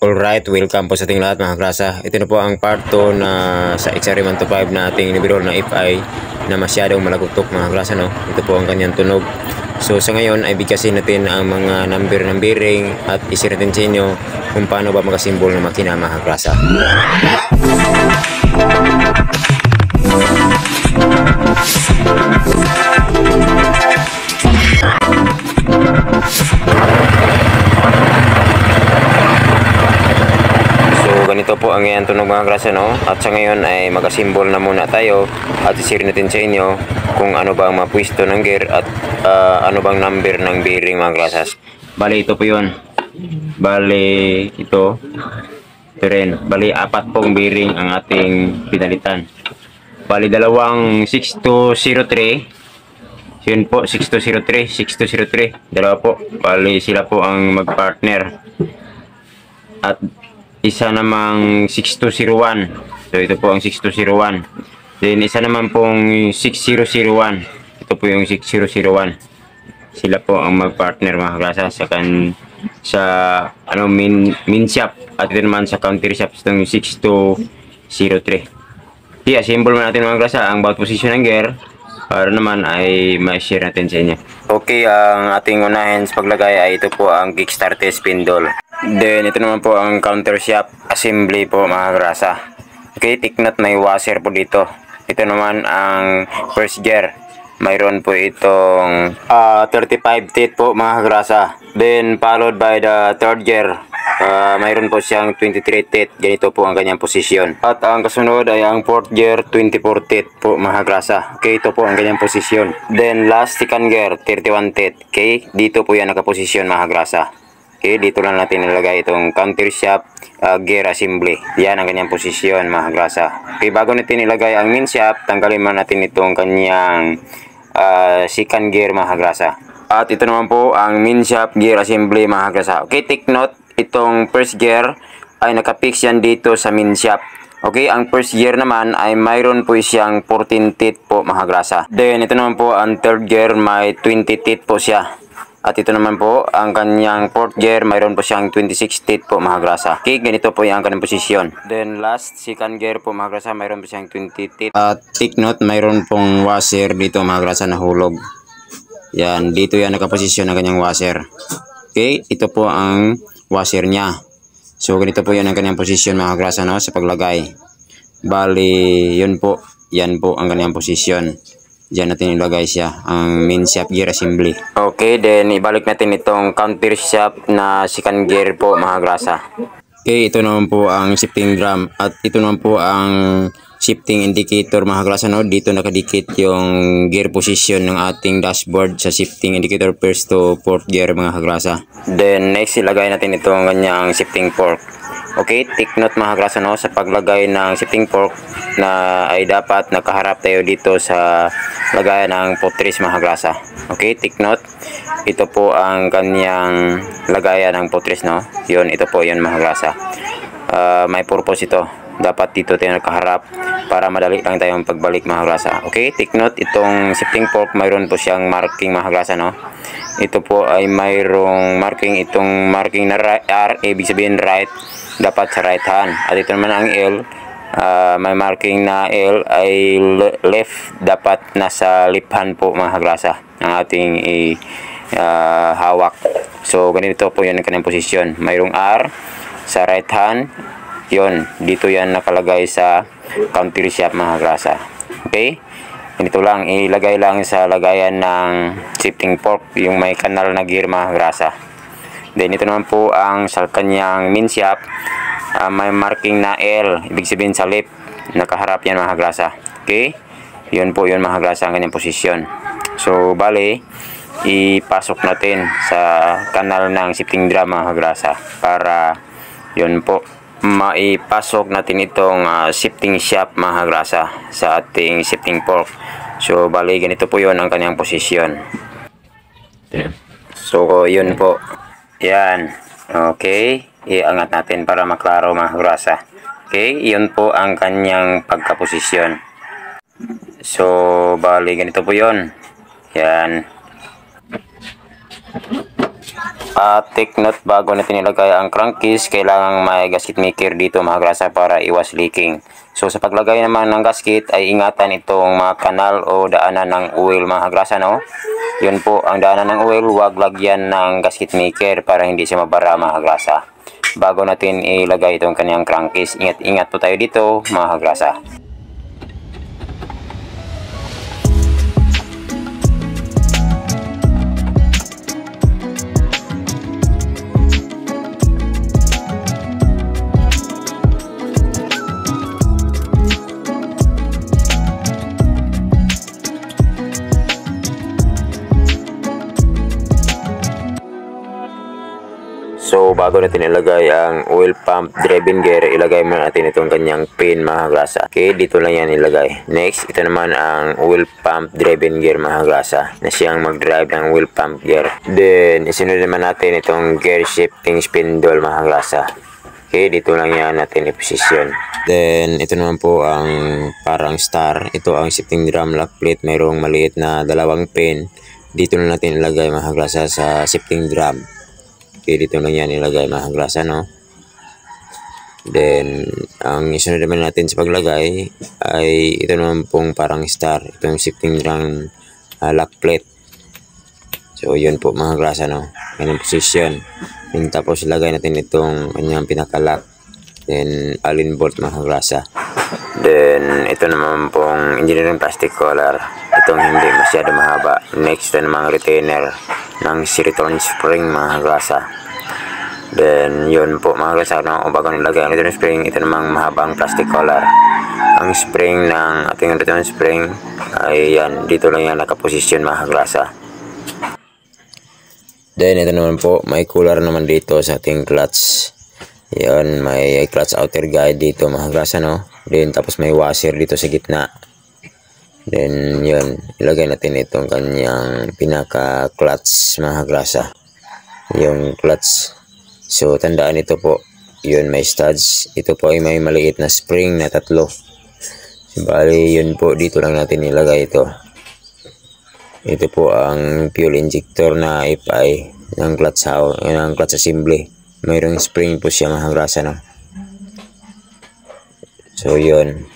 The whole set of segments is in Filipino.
Alright, welcome po sa ating lahat mga grasa. Ito na po ang part 2 na sa XR125 na ating inibirol na FI na masyadong malagutok mga grasa, no? Ito po ang kanyang tunog. So sa ngayon ay bigkasin natin ang mga number ng bearing at isir natin sa inyo kung paano ba magasimbol ng makina mga grasa. Ganito po ang iyang tunog mga grasa, no? At sa ngayon ay mag-asimbol na muna tayo at isir natin sa inyo kung ano ba ang mga pwesto ng gear at ano bang number ng bearing mga grasas. Bali ito po yun. Bali ito rin. Bali apat pong bearing ang ating pinalitan. Bali dalawang 6203. Yun po, 6203, 6203. Dalawa po. Bali sila po ang mag-partner. At isa namang 6201. So ito po ang 6201. Then isa naman pong 6001. Ito po yung 6001. Sila po ang mag-partner mga grasa sa ano min shop at ito naman sa counter shop itong 6203. I-assemble natin mga grasa ang bawat position ng gear para naman ay ma-share natin sa inyo. Okay, ang ating unahin sa paglagay ay ito po ang kickstarter spindle. Then ito naman po ang counter shaft assembly po mga grasa. Okay, tiknot may washer po dito. Ito naman ang first gear. Mayroon po itong 35 teeth po mga grasa. Then followed by the third gear. Mayroon po siyang 23 teeth. Ganito po ang kanyang posisyon. At ang kasunod ay ang fourth gear 24 teeth po mga grasa. Okay, ito po ang kanyang posisyon. Then last second gear 31 teeth. Okay, dito po yan nakaposisyon mga grasa. Okay, dito lang natin nilagay itong counter shaft gear assembly. Yan ang kanyang posisyon mga grasa. Okay, bago natin ilagay ang main shaft, tanggalin man natin itong kanyang second gear mga grasa. At ito naman po ang main shaft gear assembly mga grasa. Okay, take note, itong first gear ay nakapix yan dito sa main shaft. Okay, ang first gear naman ay mayroon po siyang 14 teeth po mga grasa. Then ito naman po ang third gear may 20 teeth po siya. At ito naman po, ang kanyang fourth gear, mayroon po siyang 26 teeth po mga grasa. Okay, ganito po yung kanyang posisyon. Then last, second gear po mga grasa, mayroon po siyang 20 teeth. At take note, mayroon pong washer dito mga grasa na hulog. Yan, dito yan nakaposisyon ng kanyang washer. Okay, ito po ang washer niya. So ganito po yan ang kanyang posisyon mga grasa, no, sa paglagay. Bali, yun po, yan po ang kanyang posisyon. Diyan natin ilagay siya, ang main shaft gear assembly. Okay, then ibalik natin itong counter shaft na second gear po mga grasa. Okay, ito naman po ang shifting drum at ito naman po ang shifting indicator mga grasa, no? Dito nakadikit yung gear position ng ating dashboard sa shifting indicator first to fourth gear mga grasa. Then next ilagay natin itong kanyang shifting fork. Okay, take note mga grasa, no, sa paglagay ng shifting fork na ay dapat nakaharap tayo dito sa lagayan ng putres mga grasa. Okay, take note. Ito po ang kanyang lagayan ng putres, no. Yun, ito po yun mga grasa. May purpose ito. Dapat dito tayo nakaharap para madali lang tayong pagbalik mga grasa. Okay, take note, itong shifting fork mayroon po siyang marking mga grasa, no. Ito po ay mayroong marking, itong marking na R, ibig sabihin right, dapat sa right hand. At ito naman ang L, may marking na L ay left, dapat nasa left hand po mga grasa ang ating hawak. So ganito po yun ang kanyang posisyon. Mayroong R sa right hand, yun, dito yan nakalagay sa counter shaft mga grasa. Okay, ganito lang, ilagay lang sa lagayan ng shifting fork yung may kanal na gear mga grasa. Then ito naman po ang sa kanyang main shaft, may marking na L, ibig sabihin sa left, nakaharap yan mga grasa. Okay, yun po yun mga grasa ang kanyang posisyon. So bali, ipasok natin sa kanal ng shifting drum mga grasa para yun po maipasok natin itong shifting shaft mga grasa sa ating shifting fork. So bali ganito po yun ang kanyang posisyon. So yun po, yan. Okay, iangat natin para maklaro mga grasa. Okay, yun po ang kanyang pagkaposisyon. So bali ganito po yun. Yan. At take note, bago natin ilagay ang crankcase, kailangang may gasket maker dito mga grasa para iwas leaking. So sa paglagay naman ng gasket ay ingatan itong mga kanal o daanan ng oil mga grasa, no? Yun po, ang daanan ng oil, huwag lagyan ng gasket maker para hindi siya mabara mga grasa. Bago natin ilagay itong kanyang crankcase, ingat-ingat po tayo dito mga grasa. So bago natin ilagay ang oil pump driven gear, ilagay muna natin itong kanyang pin mga grasa. Okay, dito lang yan ilagay. Next, ito naman ang oil pump driven gear mga grasa, na siyang mag-drive ng oil pump gear. Then isunod naman natin itong gear shifting spindle mga grasa. Okay, dito lang yan natin i-position. Then ito naman po ang parang star. Ito ang shifting drum lock plate, mayroong maliit na dalawang pin. Dito na natin ilagay mga grasa sa shifting drum. Okay, dito lang yan ilagay mga grasa, no? Then, ang isunod naman natin sa paglagay ay ito naman pong parang star. Itong shifting drum lock plate. So, yun po mga grasa, no? Ganyan position. Then, tapos ilagay natin itong kanyang pinaka-lock. Then, allen bolt mga grasa. Then, ito naman pong engineering plastic collar. Itong hindi masyado mahaba. Next, ito namang retainer ng return spring mga grasa. Then yun po mga grasa, no? Bago nilagay ang return spring, ito namang mahabang plastic collar. Ang spring ng ating return spring ay yan, dito lang yan nakaposisyon mga grasa. Then ito naman po, may cooler naman dito sa ating clutch. Yan, may clutch outer guide dito mga grasa, no? Then tapos may washer dito sa gitna. Then yun, ilagay natin itong kanyang pinaka clutch mga grasa, yung clutch. So tandaan ito po, yun may studs. Ito po ay may maliit na spring na 3. So, bali yun po, dito lang natin ilagay ito. Ito po ang fuel injector na FI ng clutch assembly. Mayroong spring po siya mga grasa, no? So yun,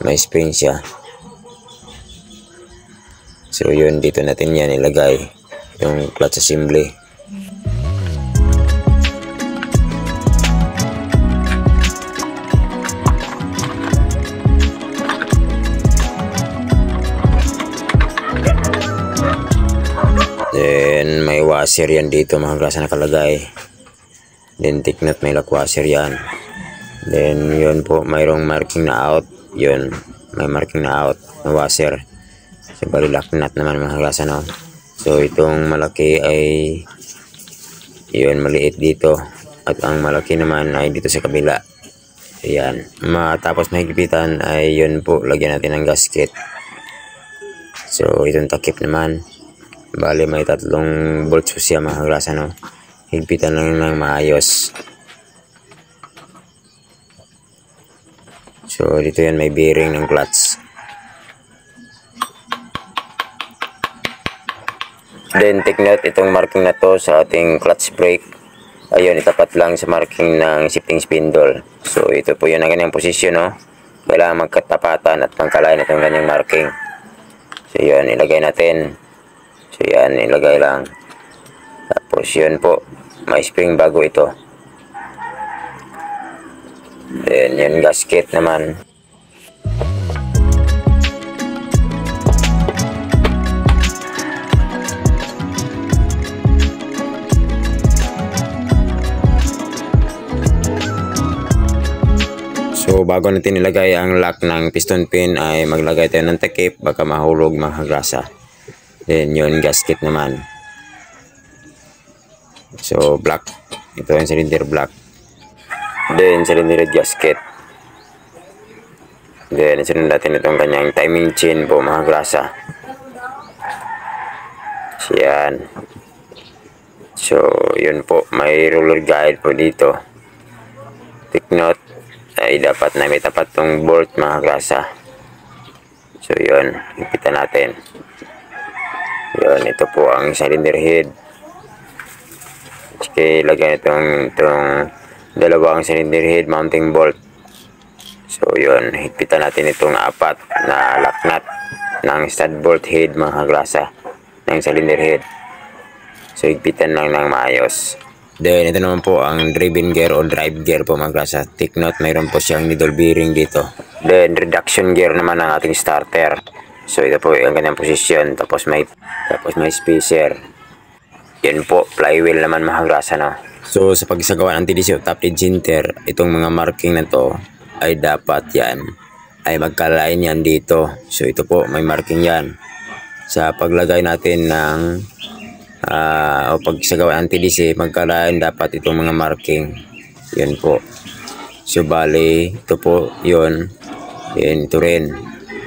may spring siya. So yun, dito natin yan ilagay, yung clutch assembly. Then may washer yan dito mga grasa nakalagay. Then take note, may lock washer yan. Then yun po, mayroong marking na out. Yun, may marking na out na washer. So, bali lock nut naman mga grasa, no? So, itong malaki ay yun, maliit dito. At ang malaki naman ay dito sa kabila. Ayan. Matapos mahigpitan ay yun po, lagyan natin ng gasket. So, itong takip naman. Bali, may 3 bolts po siya mga grasa, no? Higpitan lang ng maayos. So, dito yan may bearing ng clutch. Then take note, itong marking na to sa ating clutch brake, ayun, itapat lang sa marking ng shifting spindle. So ito po yun ang ganyang posisyon, no? Kailangan magkatapatan at magkalain itong ganyang marking. So yun, ilagay natin. So yan, ilagay lang. Tapos yun po, may spring bago ito. Then yun, gasket naman. So bago natin ilagay ang lock ng piston pin ay maglagay tayo ng takip, baka mahulog mga grasa. Then yun, gasket naman. So black, ito yung cylinder black. Then cylinder gasket. Then sunod natin itong kanyang timing chain po mga grasa. Yan. So yun po, may roller guide po dito. Take note, ay dapat na may tapat tong bolt mga grasa. So yun, ipitan natin. Yun, ito po ang cylinder head. kaya lagyan itong dalawang cylinder head mounting bolt. So yun, higpitan natin itong 4 na lock nut ng stud bolt head mga kagrasa ng cylinder head. So higpitan lang ng maayos. Then ito naman po ang driven gear o drive gear po mga kagrasa. Take note, mayroon po siyang needle bearing dito. Then reduction gear naman ang ating starter. So ito po ang kanyang posisyon, tapos may spacer. Yan po, flywheel naman mga kagrasa, no. So sa pagsagawa ng TDC o top dead center, itong mga marking na to ay dapat yan ay magkalain yan dito. So ito po, may marking yan. Sa paglagay natin ng o pagsagawa ng TDC, magkalain dapat itong mga marking. Yun po. So bali, ito po, yun. Yun, ito rin.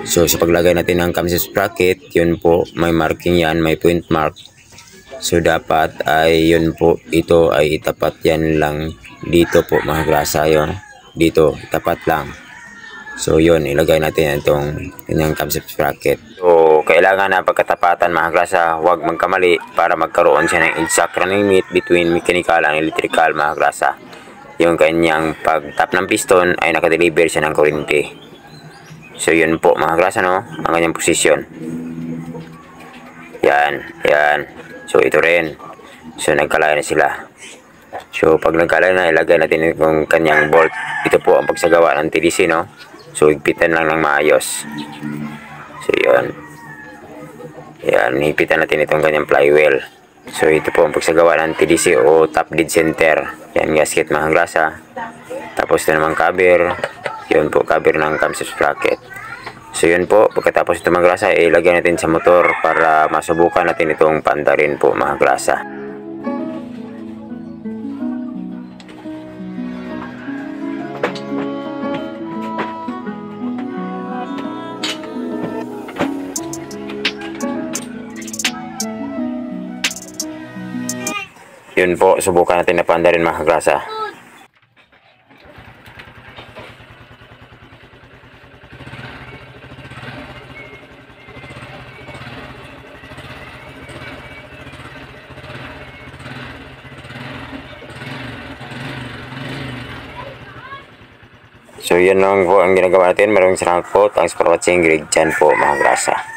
So sa paglagay natin ng camshaft sprocket, yun po, may marking yan, may point mark. So dapat ay yun po, ito ay itapat yan lang dito po mga grasa, yun. Dito, tapat lang. So yun, ilagay natin itong kanyang camshaft sprocket. So kailangan na pagkatapatan mga grasa, huwag magkamali para magkaroon siya ng exact running mate between mechanical and electrical mga grasa. Yung kanyang pag-tap ng piston ay nakadeliver siya ng kuryente. So yun po mga grasa, no, ang kanyang posisyon. Yan, yan. So ito rin. So nagkalaya na sila. So pag nagkalaya na, ilagay natin yung kanyang bolt. Ito po ang pagsagawa ng TDC, no. So higpitan lang ng maayos. So yun. Yan, higpitan natin itong kanyang flywheel. So ito po ang pagsagawa ng TDC o top dead center. Yan, gasket mga grasa. Tapos ito naman cover. Yun po, cover ng camshaft sprocket. So yun po, pagkatapos ito mga grasa, ilagay natin sa motor para masubukan natin itong pandarin po mga grasa. Yun po, subukan natin na pandarin mga grasa. So yun lang po ang ginagawa natin. Maraming salamat po. Thanks for watching. Greg Chan po mga grasa.